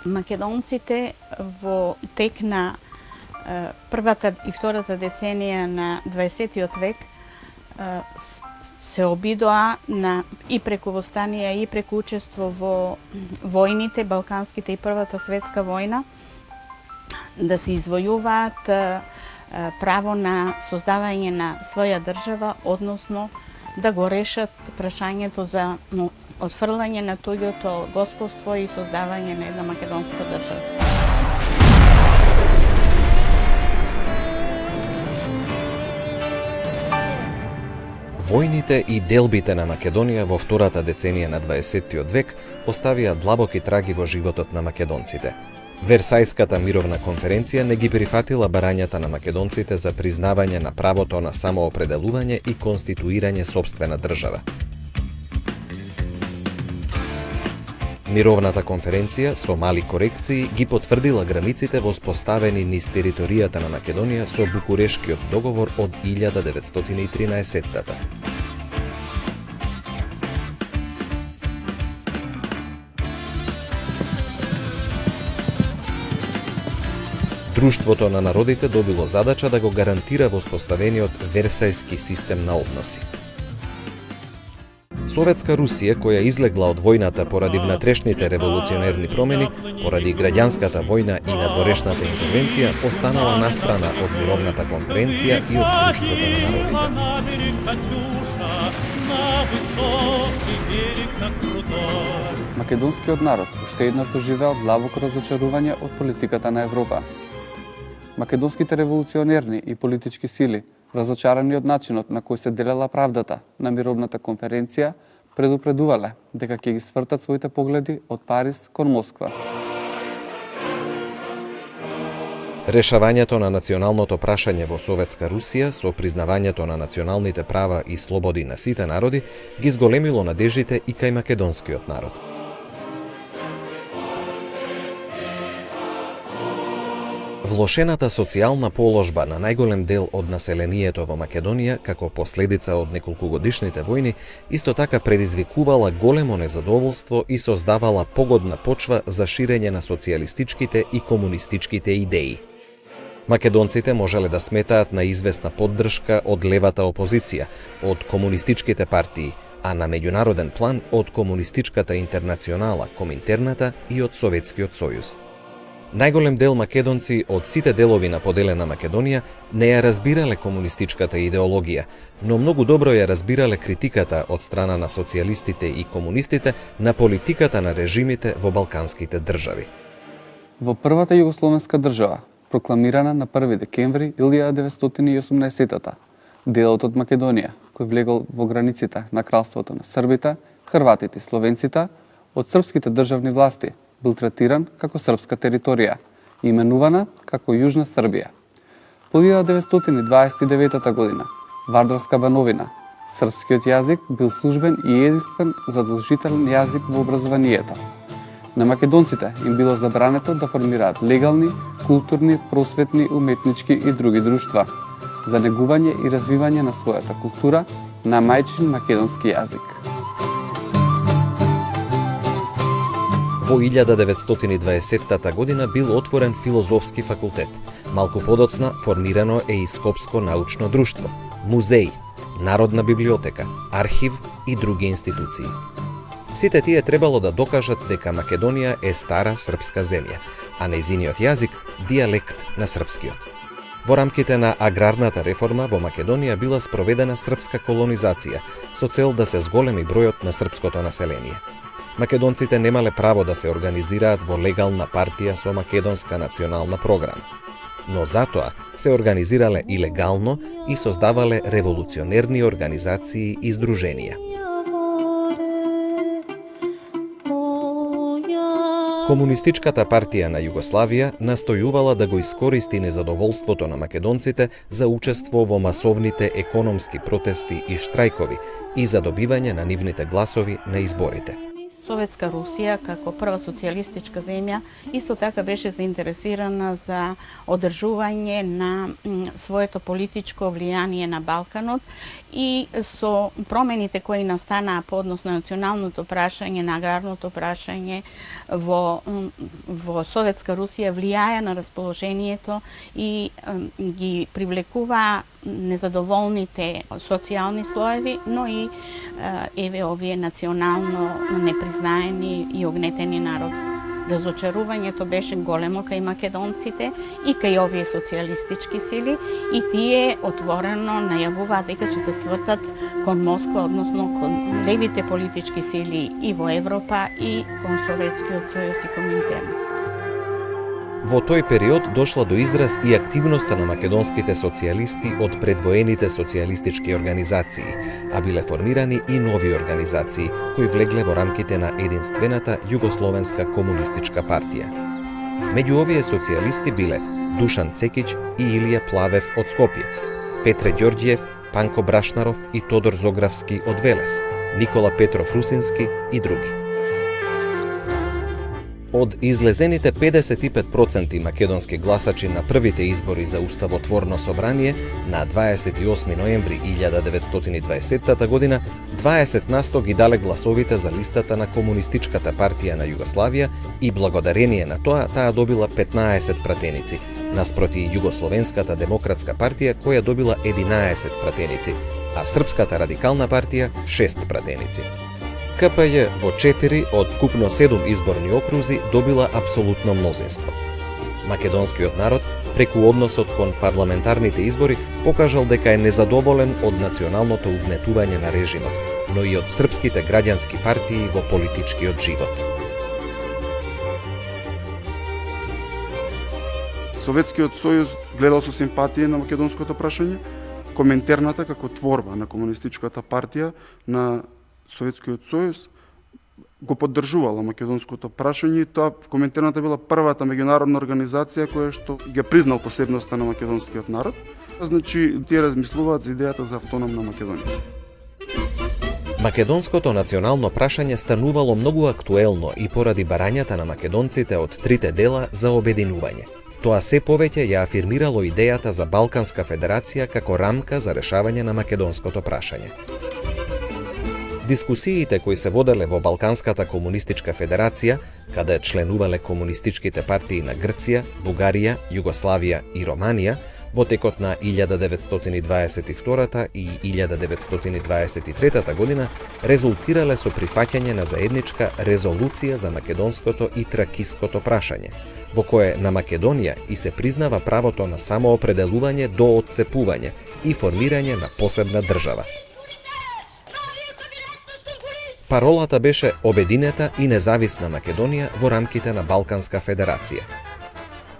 Македонците во тек на првата и втората деценија на 20 век се обидоа на и преку востанија и преку учество во војните, балканските и Првата светска војна, да се извојуваат право на создавање на своја држава, односно да го решат прашањето за отфрлање на туѓото господарство и создавање на една македонска држава. Војните и делбите на Македонија во втората деценија на 20 век оставија длабоки траги во животот на македонците. Версајската мировна конференција не ги прифатила барањата на македонците за признавање на правото на самоопределување и конституирање сопствена држава. Мировната конференција со мали корекции ги потврдила границите воспоставени низ територијата на Македонија со Букурешкиот договор од 1913-та. Друштвото на народите добило задача да го гарантира воспоставениот Версајски систем на односи. Советска Русија, која излегла од војната поради внатрешните револуционерни промени, поради граѓанската војна и надворешната интервенција, останала настрана од мировната конференција и од Друштвото на народите. Македонскиот народ уште еднаш доживеал длабоко разочарување од политиката на Европа. Македонските револуционерни и политички сили, разочарани од начинот на кој се делела правдата на мировната конференција, предупредувале дека ќе ги свртат своите погледи од Париз кон Москва. Решавањето на националното прашање во Советска Русија со признавањето на националните права и слободи на сите народи ги зголемило надеждите и кај македонскиот народ. Влошената социјална положба на најголем дел од населението во Македонија како последица од неколкугодишните војни исто така предизвикувала големо незадоволство и создавала погодна почва за ширење на социјалистичките и комунистичките идеи. Македонците можеле да сметаат на известна поддршка од левата опозиција, од комунистичките партии, а на меѓународен план од комунистичката интернационала, Коминтерната и од Советскиот сојуз. Најголем дел македонци од сите делови на поделена Македонија не ја разбирале комунистичката идеологија, но многу добро ја разбирале критиката од страна на социјалистите и комунистите на политиката на режимите во балканските држави. Во првата југословенска држава, прокламирана на 1 декември 1918-та, делот од Македонија, кој влегол во границите на кралството на србите, хрватите и словенците, од српските државни власти бил третиран како српска територија и именувана како Јужна Србија. По 1929 година, Вардарска бановина, српскиот јазик бил службен и единствен задолжителен јазик во образованието. На македонците им било забрането да формираат легални, културни, просветни, уметнички и други друштва за негување и развивање на својата култура на мајчин македонски јазик. Во 1920 година бил отворен филозофски факултет. Малку подоцна формирано е и Скопско научно друштво, музеј, Народна библиотека, архив и други институции. Сите тие требало да докажат дека Македонија е стара српска земја, а нејзиниот јазик дијалект на српскиот. Во рамките на аграрната реформа во Македонија била спроведена српска колонизација со цел да се зголеми бројот на српското население. Македонците немале право да се организираат во легална партија со македонска национална програма, но затоа се организирале и легално и создавале револуционерни организации и здруженија. Комунистичката партија на Југославија настојувала да го искористи незадоволството на македонците за учество во масовните економски протести и штрајкови и за добивање на нивните гласови на изборите. Советска Русија, како прва социјалистичка земја, исто така беше заинтересирана за одржување на своето политичко влијание на Балканот и со промените кои настанаа по однос на националното прашање, на аграрното прашање во Советска Русија влијаја на расположението и ги привлекуваа незадоволните социјални слоеви, но и еве овие национално непризнаени и огнетени народи. Разочарувањето беше големо кај македонците и кај овие социјалистички сили и тие отворено најавуваат дека ќе се свртат кон Москва, односно кон левите политички сили и во Европа и кон Советскиот сојуз и Коминтерн. Во тој период дошла до израз и активноста на македонските социјалисти од предвоените социјалистички организации, а биле формирани и нови организации кои влегле во рамките на единствената Југословенска комунистичка партија. Меѓу овие социјалисти биле Душан Цекиќ и Илија Плавев од Скопје, Петре Ѓорѓиев, Панко Брашнаров и Тодор Зографски од Велес, Никола Петров Русински и други. Од излезените 55% македонски гласачи на првите избори за Уставотворно собрание на 28 ноември 1920 година, 20% ги дале гласовите за листата на Комунистичката партија на Југославија и благодарение на тоа таа добила 15 пратеници, наспроти Југословенската демократска партија која добила 11 пратеници, а Српската радикална партија 6 пратеници. КПЈ во 4 од вкупно 7 изборни окрузи добила апсолутно мнозинство. Македонскиот народ, преку односот кон парламентарните избори, покажал дека е незадоволен од националното угнетување на режимот, но и од српските граѓански партии во политичкиот живот. Советскиот сојуз гледал со симпатија на македонското прашање, Коминтерната како творба на комунистичката партија на Советскиот сојуз го поддржувала македонското прашање и тоа Коминтерната била првата меѓународна организација која што ги признал посебноста на македонскиот народ. Значи, тие размислуваат за идејата за автономна Македонија. Македонското национално прашање станувало многу актуелно и поради барањата на македонците од трите дела за обединување. Тоа се повеќе ја афирмирало идејата за Балканска федерација како рамка за решавање на македонското прашање. Дискусиите кои се воделе во Балканската комунистичка федерација, каде членувале комунистичките партии на Грција, Бугарија, Југославија и Романија, во текот на 1922 и 1923 година, резултирале со прифаќање на заедничка резолуција за македонското и тракиското прашање, во кое на Македонија и се признава правото на самоопределување до отцепување и формирање на посебна држава. Паролата беше обединета и независна Македонија во рамките на Балканска федерација.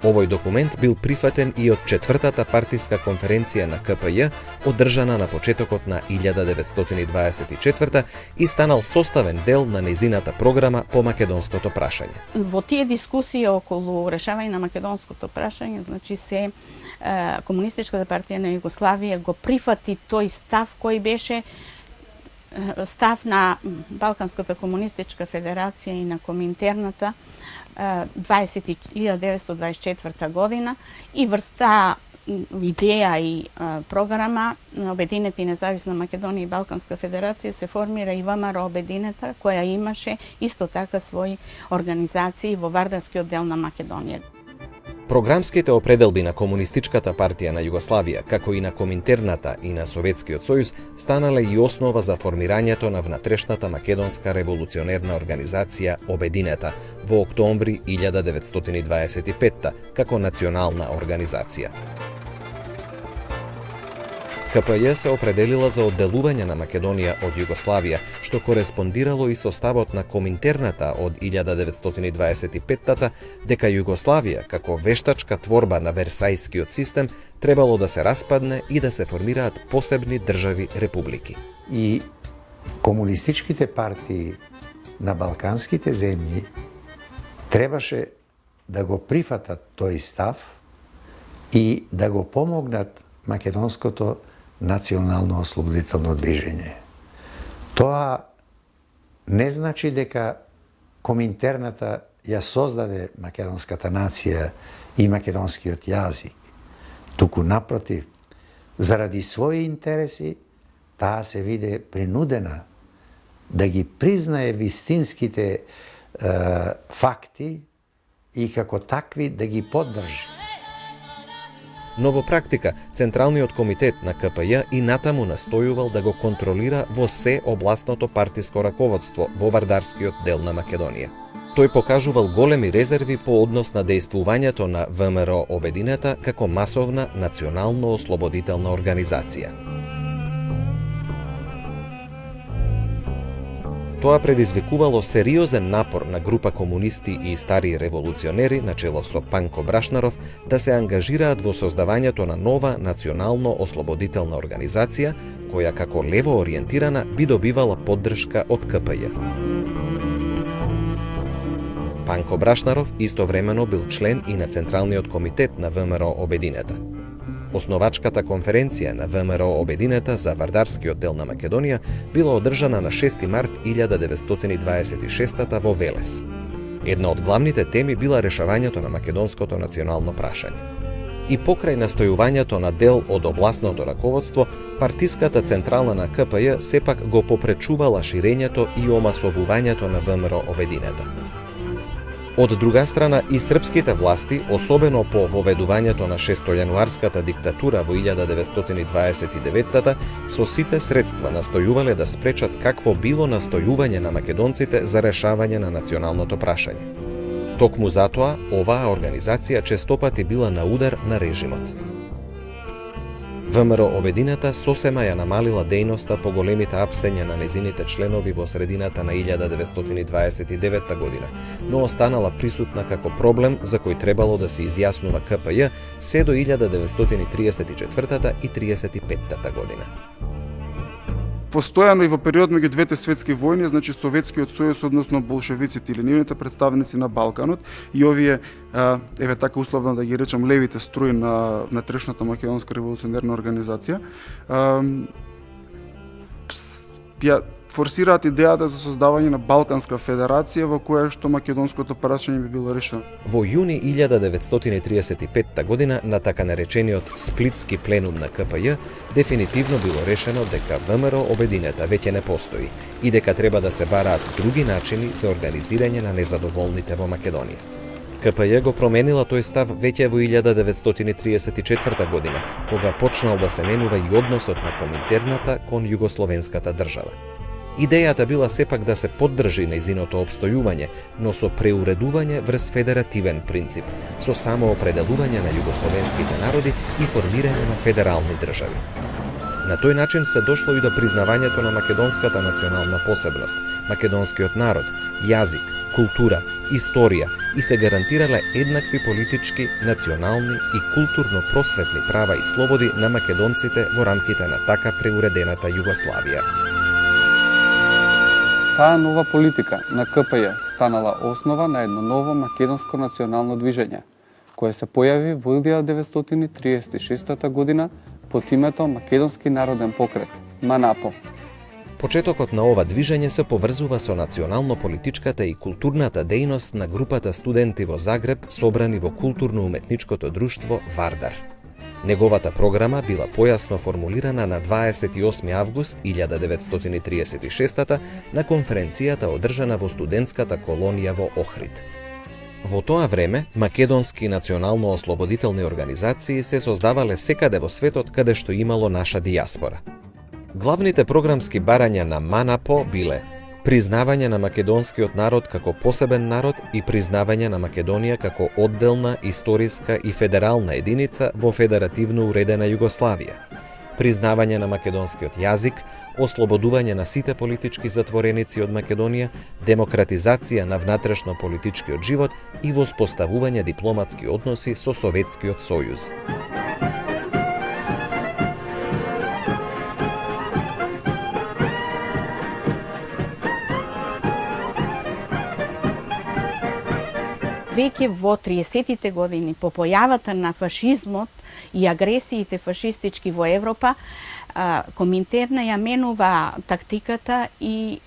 Овој документ бил прифатен и од четвртата партиска конференција на КПЈ, одржана на почетокот на 1924 и станал составен дел на незината програма по македонското прашање. Во тие дискусии околу решавање на македонското прашање, значи се Комунистичката партија на Југославија го прифати тој став кој беше став на Балканската комунистичка федерација и на Коминтерната 1924 година и врста идеја и програма на Обединета и независна Македонија и Балканска федерација се формира и ВМРО Обединета, која имаше исто така своји организации во Вардарскиот дел на Македонија. Програмските определби на Комунистичката партија на Југославија, како и на Коминтерната и на Советскиот сојуз, станале и основа за формирањето на внатрешната македонска револуционерна организација Обединета во октомври 1925 како национална организација. КПЈ се определила за одделување на Македонија од Југославија, што кореспондирало и составот на Коминтерната од 1925 дека Југославија, како вештачка творба на Версајскиот систем, требало да се распадне и да се формираат посебни држави републики. И комунистичките партии на балканските земји требаше да го прифатат тој став и да го помогнат македонското 1925 национално ослободително движење. Тоа, не значи дека Коминтерната ја создаде македонската нација и македонскиот јазик. Туку напротив, заради своји интереси, таа се виде принудена да ги признае вистинските факти и како такви да ги поддржи. Но во практика, Централниот комитет на КПЈ и натаму настојувал да го контролира во се областното партиско раководство во вардарскиот дел на Македонија. Тој покажувал големи резерви по однос на дејствувањето на ВМРО Обединета како масовна национално-ослободителна организација. Тоа предизвикувало сериозен напор на група комунисти и стари револуционери начело со Панко Брашнаров да се ангажираат во создавањето на нова национално-ослободителна организација, која како лево ориентирана би добивала поддршка од КПЈ. Панко Брашнаров истовремено бил член и на Централниот комитет на ВМРО Обединета. Основачката конференција на ВМРО Обединета за вардарскиот дел на Македонија била одржана на 6 март 1926 во Велес. Една од главните теми била решавањето на македонското национално прашање. И покрај настојувањето на дел од областното раководство, партиската централа на КПЈ сепак го попречувала ширењето и омасовувањето на ВМРО Обединета. Од друга страна, и српските власти, особено по воведувањето на 6-јануарската диктатура во 1929-та, со сите средства настојувале да спречат какво било настојување на македонците за решавање на националното прашање. Токму затоа, оваа организација честопати била на удар на режимот. ВМРО Обединета сосема ја намалила дејноста по големите апсења на незините членови во средината на 1929 година, но останала присутна како проблем за кој требало да се изјаснува КПЈ се до 1934 и 35 година. Постојано и во период меѓу двете светски војни, значи Советскиот сојуз, односно болшевиците или нивните представници на Балканот и овие, еве така условно да ги речам, левите струи на внатрешната македонска револуционерна организација, ја форсираат идејата за создавање на Балканска федерација во која што македонското прашање би било решено. Во јуни 1935 година на така наречениот Сплитски пленум на КПЈ дефинитивно било решено дека ВМРО Обединета веќе не постои и дека треба да се бараат други начини за организирање на незадоволните во Македонија. КПЈ го променила тој став веќе во 1934 година, кога почнал да се менува и односот на Коминтерната кон југословенската држава. Идејата била сепак да се поддржи нејзиното обстојување, но со преуредување врз федеративен принцип, со самоопределување на југословенските народи и формирање на федерални држави. На тој начин се дошло и до признавањето на македонската национална посебност, македонскиот народ, јазик, култура, историја и се гарантирале еднакви политички, национални и културно-просветни права и слободи на македонците во рамките на така преуредената Југославија. Таа нова политика на КПЈ станала основа на едно ново македонско национално движење, кое се појави во 1936 година под името Македонски народен покрет, МАНАПО. Почетокот на ова движење се поврзува со национално-политичката и културната дејност на групата студенти во Загреб собрани во културно-уметничкото друштво Вардар. Неговата програма била појасно формулирана на 28 август 1936 на конференцијата одржана во студентската колонија во Охрид. Во тоа време, македонски национално-ослободителни организации се создавале секаде во светот каде што имало наша дијаспора. Главните програмски барања на МАНАПО биле признавање на македонскиот народ како посебен народ и признавање на Македонија како одделна, историска и федерална единица во федеративно уредена Југославија, признавање на македонскиот јазик, ослободување на сите политички затвореници од Македонија, демократизација на внатрешно-политичкиот живот и воспоставување дипломатски односи со Советскиот сојуз. Веќе во 30-тите години, по појавата на фашизмот и агресиите фашистички во Европа, Коминтерна ја менува тактиката и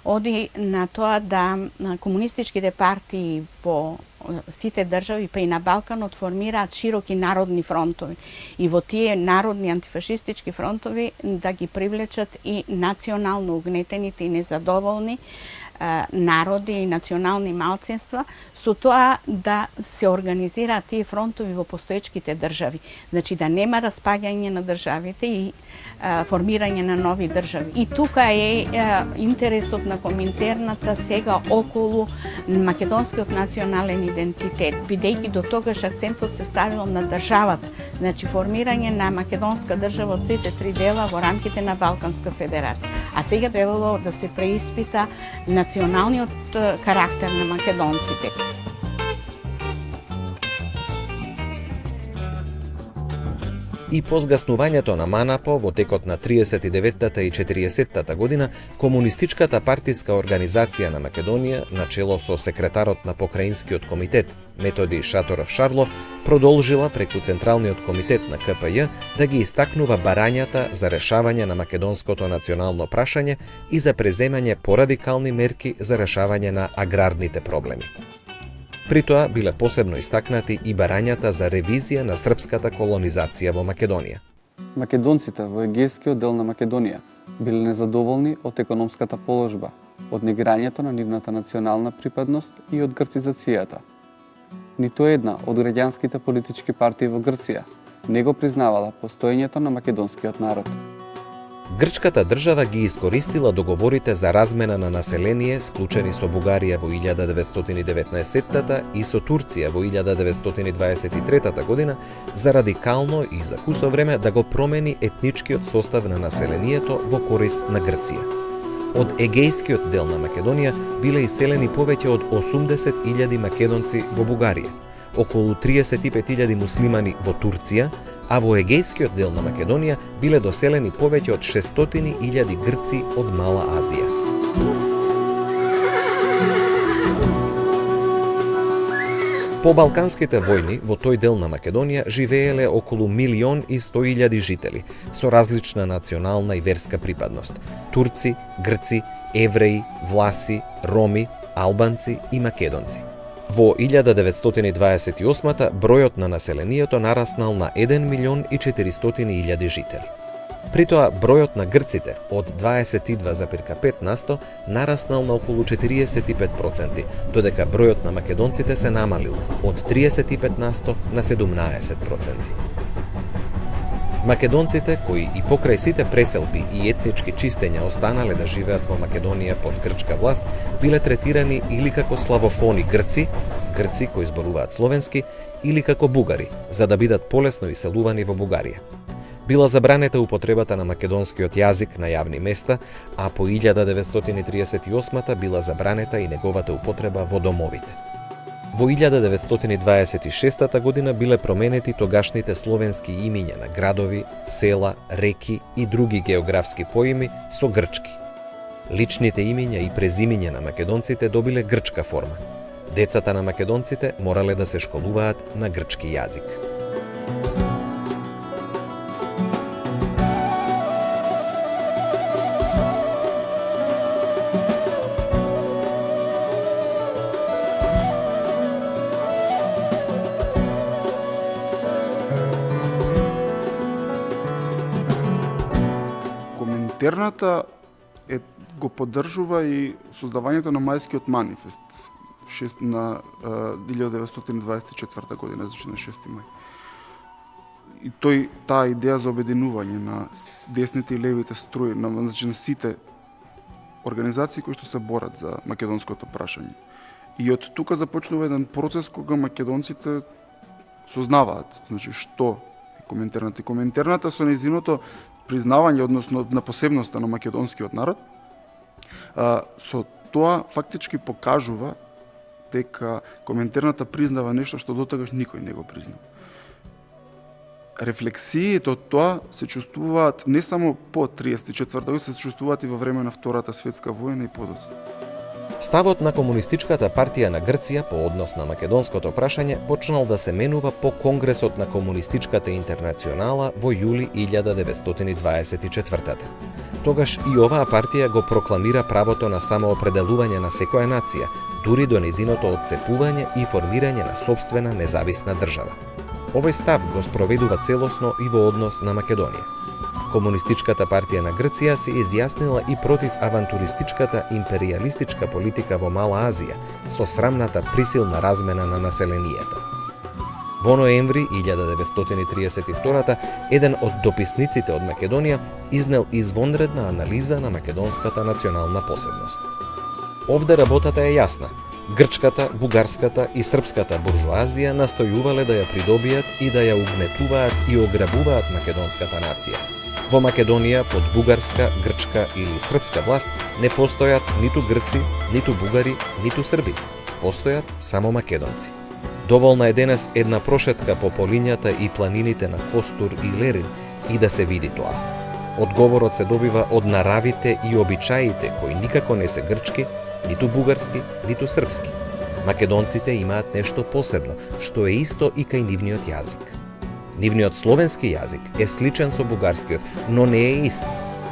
оди на тоа да комунистичките партии во сите држави, па и на Балканот, формираат широки народни фронтови. И во тие народни антифашистички фронтови да ги привлечат и национално угнетените и незадоволни народи и национални малцинства, со тоа да се организираат тие фронтови во постоечките држави. Значи да нема распаѓање на државите и формирање на нови држави. И тука е интересот на Коминтерната сега околу македонскиот национален идентитет, бидејќи до тогаш акцентот се ставил на државата, значи формирање на македонска држава од сите три дела во рамките на Балканска федерација. А сега требало да се преиспита националниот карактер на македонците. И по згаснувањето на МАНАПО во текот на 39-та и 40-та година, Комунистичката партиска организација на Македонија, начело со секретарот на Покраинскиот комитет Методи Шаторов Шарло, продолжила преку Централниот комитет на КПЈ да ги истакнува барањата за решавање на македонското национално прашање и за преземање порадикални мерки за решавање на аграрните проблеми. При тоа биле посебно истакнати и барањата за ревизија на српската колонизација во Македонија. Македонците во егејскиот дел на Македонија биле незадоволни од економската положба, од негирањето на нивната национална припадност и од грцизацијата. Ниту една од граѓанските политички партии во Грција не го признавала постоењето на македонскиот народ. Грчката држава ги искористила договорите за размена на население склучени со Бугарија во 1919 и со Турција во 1923 година за радикално и за кусо време да го промени етничкиот состав на населението во корист на Грција. Од егејскиот дел на Македонија биле иселени повеќе од 80.000 македонци во Бугарија, околу 35.000 муслимани во Турција, а во егејскиот дел на Македонија биле доселени повеќе од 600.000 грци од Мала Азија. По Балканските војни во тој дел на Македонија живееле околу 1.100.000 жители со различна национална и верска припадност: турци, грци, евреи, власи, роми, албанци и македонци. Во 1928 бројот на населението нараснал на 1.400.000 жители. При тоа бројот на грците од 22,5% нараснал на околу 45%, додека бројот на македонците се намалил од 35% на 17%. Македонците, кои и покрај сите преселби и етнички чистења останале да живеат во Македонија под грчка власт, биле третирани или како славофони грци, грци кои зборуваат словенски, или како бугари, за да бидат полесно иселувани во Бугарија. Била забранета употребата на македонскиот јазик на јавни места, а по 1938 била забранета и неговата употреба во домовите. Во 1926 година биле променети тогашните словенски имиња на градови, села, реки и други географски поими со грчки. Личните имиња и презимиња на македонците добиле грчка форма. Децата на македонците морале да се школуваат на грчки јазик. Коминтерната го поддржува и создавањето на Мајскиот манифест на 1924 година, значи на 6 мај. И таа идеја за обединување на десните и левите струи, значи на сите организации кои што се борат за македонското прашање. И од тука започнува еден процес кога македонците сознаваат, значи што е Коминтерната. И Коминтерната со нејзиното признавање, односно на посебноста на македонскиот народ, со тоа фактички покажува дека Коминтерната признава нешто што дотогаш никој не го признава. Рефлексиите од тоа се чувствуваат не само по 34 година, се чувствуваат и во време на Втората светска војна и подоцна. Ставот на Комунистичката партија на Грција по однос на македонското прашање почнал да се менува по Конгресот на Комунистичката интернационала во јули 1924. Тогаш и оваа партија го прокламира правото на самоопределување на секоја нација, дури до незиното отцепување и формирање на сопствена независна држава. Овој став го спроведува целосно и во однос на Македонија. Комунистичката партија на Грција се изјаснила и против авантуристичката империалистичка политика во Мала Азија со срамната присилна размена на населението. Во ноември 1932 еден од дописниците од Македонија изнел извонредна анализа на македонската национална посебност. Овде работата е јасна. Грчката, бугарската и српската буржуазија настојувале да ја придобијат и да ја угнетуваат и ограбуваат македонската нација. Во Македонија под бугарска, грчка или српска власт не постојат ниту грци, ниту бугари, ниту срби. Постојат само македонци. Доволна е денес една прошетка по полињата и планините на Костур и Лерин и да се види тоа. Одговорот се добива од наравите и обичаите кои никако не се грчки, ниту бугарски, ниту српски. Македонците имаат нешто посебно, што е исто и кај нивниот јазик. Нивниот словенски јазик е сличен со бугарскиот, но не е ист.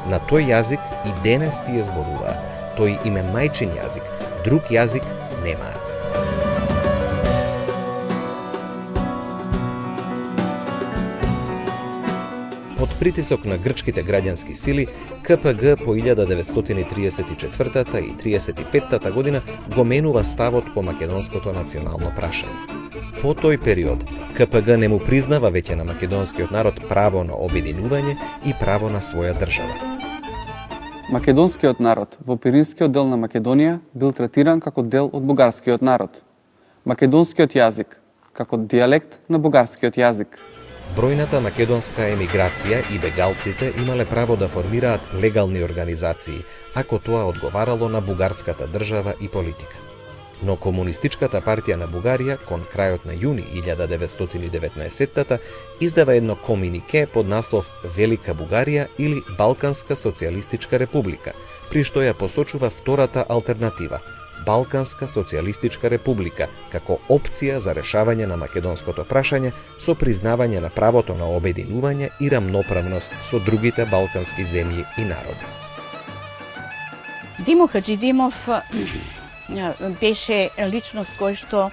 На тој јазик и денес тие зборуваат. Тој им е мајчин јазик, друг јазик немаат. Под притисок на грчките граѓански сили, КПГ по 1934 и 1935 година го менува ставот по македонското национално прашање. По тој период, КПГ не му признава веќе на македонскиот народ право на обединување и право на своја држава. Македонскиот народ во Пиринскиот дел на Македонија бил третиран како дел од бугарскиот народ. Македонскиот јазик како дијалект на бугарскиот јазик. Бројната македонска емиграција и бегалците имале право да формираат легални организации, ако тоа одговарало на бугарската држава и политика. Но Комунистичката партија на Бугарија кон крајот на јуни 1919 издава едно комунике под наслов Велика Бугарија или Балканска социјалистичка република, при што ја посочува втората алтернатива – Балканска социјалистичка република како опција за решавање на македонското прашање со признавање на правото на обединување и рамноправност со другите балкански земји и народи. Димо Хаџидимов беше личност кој што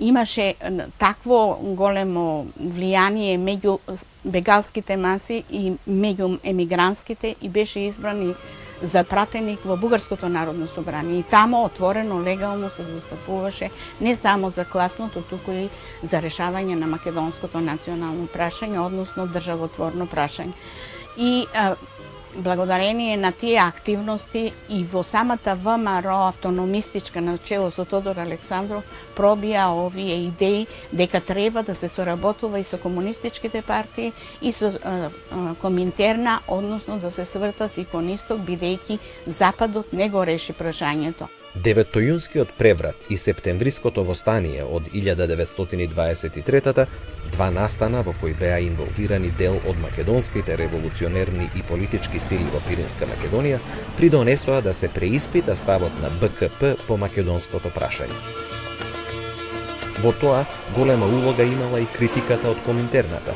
имаше такво големо влијание меѓу бегалските маси и меѓу емигрантските и беше избран и за пратеник во Бугарското народно собрание. И тамо отворено, легално се застапуваше не само за класното, туку и за решавање на македонското национално прашање, односно државотворно прашање. И благодарение на тие активности и во самата ВМРО автономистичка на чело со Тодор Александров пробија овие идеи дека треба да се соработува и со комунистичките партии и со Коминтерна, односно да се свртат и кон исток, бидејќи Западот не го реши прашањето. Деветтојунскиот преврат и септемвриското востание од 1923 два настана во кои беа инволвирани дел од македонските револуционерни и политички сили во Пиринска Македонија, придонесоа да се преиспита ставот на БКП по македонското прашање. Во тоа голема улога имала и критиката од Коминтерната.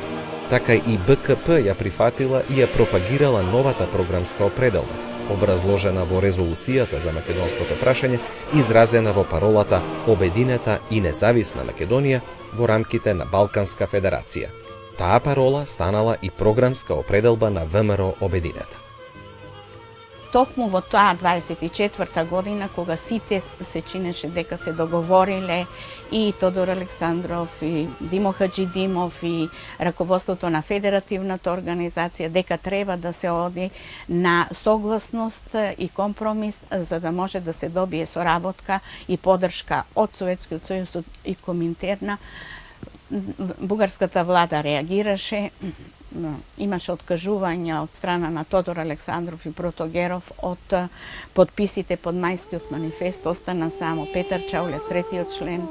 Така и БКП ја прифатила и ја пропагирала новата програмска определба, образложена во резолуцијата за македонското прашање, изразена во паролата Обединета и независна Македонија во рамките на Балканска федерација. Таа парола станала и програмска определба на ВМРО Обединета. Токму во таа 24-та година, кога сите се чинеше дека се договориле и Тодор Александров, и Димо Хаџидимов, и раководството на федеративната организација, дека треба да се оди на согласност и компромис, за да може да се добие соработка и поддршка од Советскиот сојуз и Коминтерна, бугарската влада реагираше. Имаше откажување од страна на Тодор Александров и Протогеров од подписите под Мајскиот манифест. Остана само Петар Чаулев, третиот член,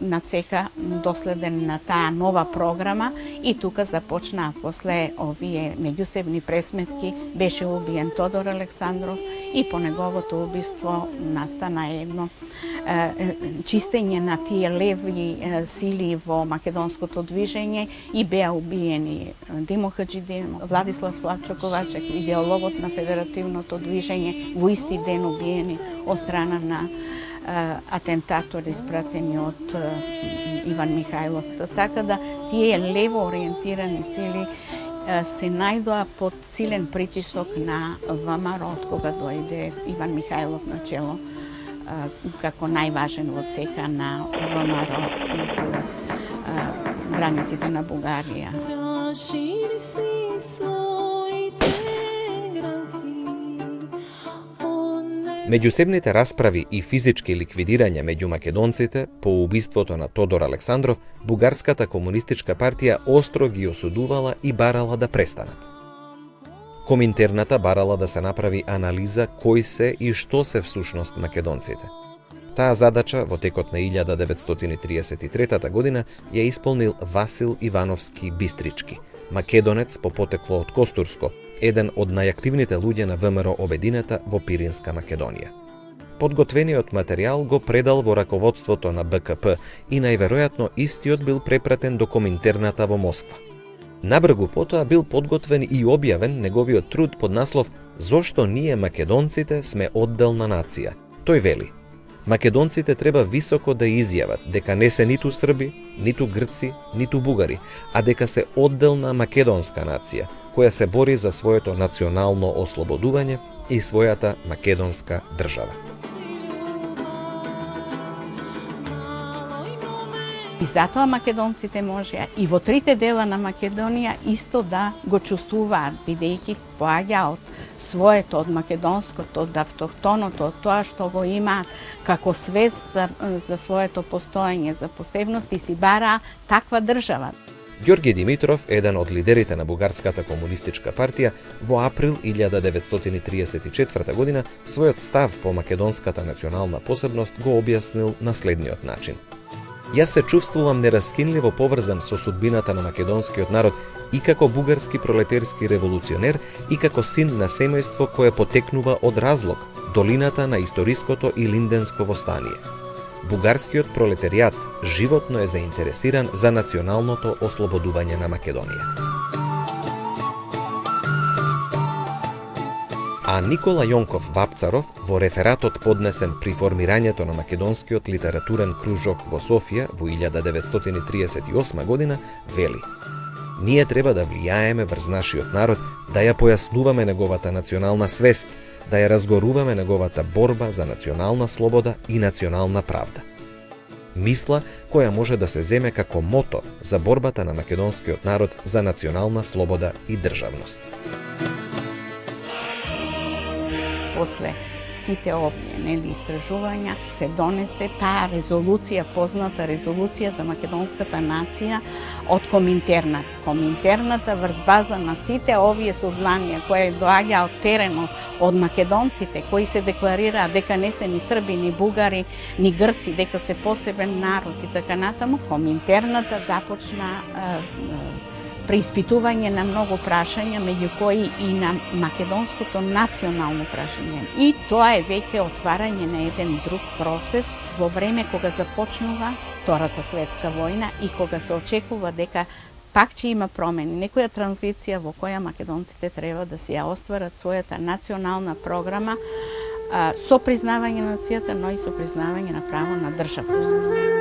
нацека доследен на таа нова програма и тука започнаа после овие меѓусебни пресметки беше убиен Тодор Александров и по неговото убиство настана едно чистење на тие леви сили во македонското движење и беа убиени Димо Хаджидин, Владислав Славчо-Ковачек, идеологот на федеративното движење, во исти ден убиени од страна на атентатори испратени од Иван Михајлов. Така да тие лево ориентирани сили се најдоа под силен притисок на ВМРО од кога дојде Иван Михајлов на чело како најважен во цека на ВМРО границите на Бугарија. Меѓусебните расправи и физички ликвидирања меѓу македонците по убиството на Тодор Александров, Бугарската комунистичка партија остро ги осудувала и барала да престанат. Коминтерната барала да се направи анализа кои се и што се всушност македонците. Таа задача во текот на 1933 година ја исполнил Васил Ивановски Бистрички, македонец по потекло од Костурско, еден од најактивните луѓе на ВМРО Обединета во Пиринска Македонија. Подготвениот материјал го предал во раководството на БКП и најверојатно истиот бил препратен до Коминтерната во Москва. Набргу потоа бил подготвен и објавен неговиот труд под наслов «Зошто ние македонците сме одделна нација». Тој вели: македонците треба високо да изјават дека не се ниту срби, ниту грци, ниту бугари, а дека се одделна македонска нација, која се бори за своето национално ослободување и својата македонска држава. И затоа македонците можеа и во трите дела на Македонија исто да го чувствуваат, бидејќи поаѓа од своето, од македонското, од автохтоното, од тоа што го имаат како свест за своето постоење, за посебност и си бараа таква држава. Ѓорги Димитров, еден од лидерите на Бугарската комунистичка партија, во април 1934 година својот став по македонската национална посебност го објаснил на следниот начин. Јас се чувствувам нераскинливо поврзан со судбината на македонскиот народ и како бугарски пролетерски револуционер и како син на семејство кое потекнува од Разлог, долината на историското и Линденско востание. Бугарскиот пролетеријат животно е заинтересиран за националното ослободување на Македонија. А Никола Јонков Вапцаров во рефератот поднесен при формирањето на македонскиот литературен кружок во Софија во 1938 година вели: ние треба да влијаеме врз нашиот народ, да ја појаснуваме неговата национална свест, да ја разгоруваме неговата борба за национална слобода и национална правда. Мисла која може да се земе како мото за борбата на македонскиот народ за национална слобода и државност. После сите овие истражувања се донесе таа резолуција, позната резолуција за македонската нација од Коминтерна. Коминтерната врз база на сите овие сознанија кои доаѓа од теренот, од македонците кои се декларираа дека не се ни срби, ни бугари, ни грци, дека се посебен народ и така натаму, Коминтерната започна преиспитување на многу прашања, меѓу кои и на македонското национално прашање. И тоа е веќе отварање на еден друг процес во време кога започнува Втората светска војна и кога се очекува дека пак ќе има промени, некоја транзиција во која македонците треба да си ја остварат својата национална програма со признавање на нацијата, но и со признавање на право на државност.